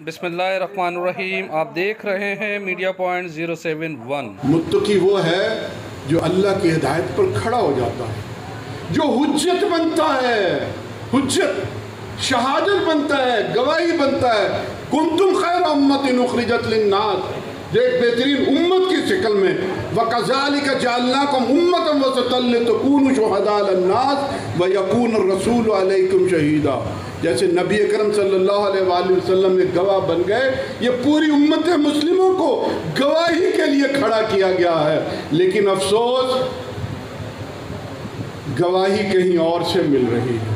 بسم اللہ الرحمن الرحیم، آپ دیکھ رہے ہیں میڈیا پوائنٹ 071۔ متقی وہ ہے جو اللہ کی ہدایت پر کھڑا ہو جاتا ہے، جو حجت بنتا ہے، حجت شہادت بنتا ہے، گواہی بنتا ہے۔ کنتم خیر امت اخرجت للناس، ایک بہترین امت کی شکل میں، وَكَذَلِكَ جَعَلْنَاكُمْ أُمَّةً وَسَطًا لِتَكُونُوا شُهَدَاءَ عَلَى النَّاسِ وَيَكُونَ الرَّسُولُ عَلَيْكُمْ شَهِيدًا۔ جیسے نبی اکرم صلی اللہ علیہ وآلہ وسلم ایک گواہ بن گئے، یہ پوری امت مسلموں کو گواہی کے لیے کھڑا کیا گیا ہے۔ لیکن افسوس، گواہی کہیں اور سے مل رہی ہے۔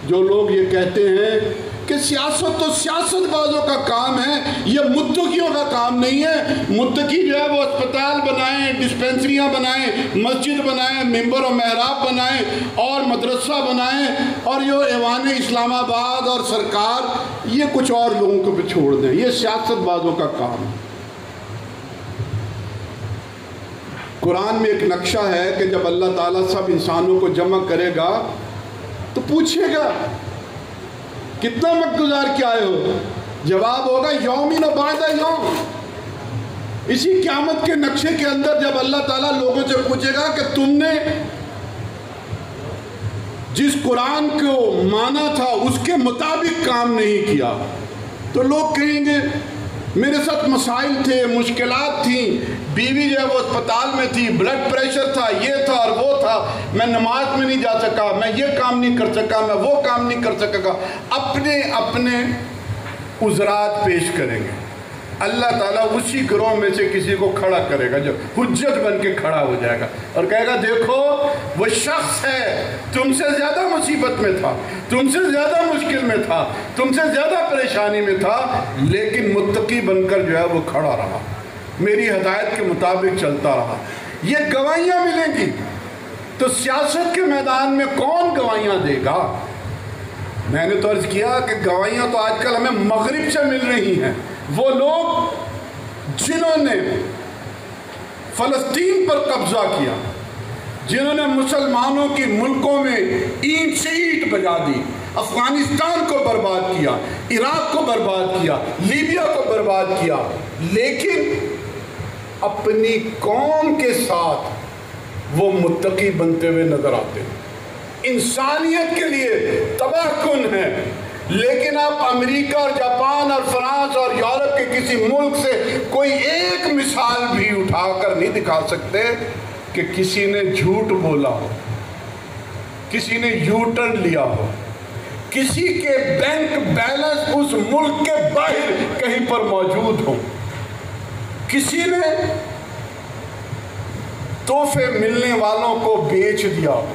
جو لوگ یہ کہتے ہیں کہ سیاست تو سیاست بازوں کا کام ہے، یہ متقیوں کا کام نہیں ہے۔ متقی جو ہے وہ اسپتال بنائیں، ڈسپینسریاں بنائیں، مسجد بنائیں، ممبر و محراب بنائیں اور مدرسہ بنائیں، اور یہ ایوان اسلام آباد اور سرکار یہ کچھ اور لوگوں کو بھی چھوڑ دیں۔ یہ سیاست بازوں کا کام ہے۔ قرآن میں ایک نقشہ ہے کہ جب اللہ تعالیٰ سب انسانوں کو جمع کرے گا تو پوچھے گا کتنا وقت گزار کے آئے ہو؟ جواب ہوگا یومین و بعد یوم۔ اسی قیامت کے نقشے کے اندر جب اللہ تعالیٰ لوگوں سے پوچھے گا کہ تم نے جس قرآن کو مانا تھا اس کے مطابق کام نہیں کیا، تو لوگ کہیں گے میرے ساتھ مسائل تھے، مشکلات تھیں، بیوی جو ہے وہ اسپتال میں تھی، بلڈ پریشر تھا، یہ تھا اور وہ تھا، میں نماز میں نہیں جا سکا، میں یہ کام نہیں کر سکا، میں وہ کام نہیں کر سکا۔ اپنے اپنے عذرات پیش کریں گے۔ اللہ تعالیٰ اسی گروہ میں سے کسی کو کھڑا کرے گا جو حجت بن کے کھڑا ہو جائے گا اور کہے گا دیکھو وہ شخص ہے، تم سے زیادہ مصیبت میں تھا، تم سے زیادہ مشکل میں تھا، تم سے زیادہ پریشانی میں تھا، لیکن متقی بن کر جو ہے وہ کھڑا رہا، میری ہدایت کے مطابق چلتا رہا۔ یہ گواہیاں ملیں گی۔ تو سیاست کے میدان میں کون گواہیاں دے گا؟ میں نے تو عرض کیا کہ گواہیاں تو آج کل ہمیں مغرب سے مل رہی ہیں۔ وہ لوگ جنہوں نے فلسطین پر قبضہ کیا، جنہوں نے مسلمانوں کی ملکوں میں اینٹ سے اینٹ بجا دی، افغانستان کو برباد کیا، عراق کو برباد کیا، لیبیا کو برباد کیا، لیکن اپنی قوم کے ساتھ وہ متقی بنتے ہوئے نظر آتے ہیں، انسانیت کے لیے تباہ کن ہے۔ لیکن آپ امریکہ اور جاپان اور فرانس اور یورپ کے کسی ملک سے کوئی ایک مثال بھی اٹھا کر نہیں دکھا سکتے کہ کسی نے جھوٹ بولا ہو، کسی نے یو ٹرن لیا ہو، کسی کے بینک بیلنس اس ملک کے باہر کہیں پر موجود ہو، کسی نے تحفے ملنے والوں کو بیچ دیا ہو۔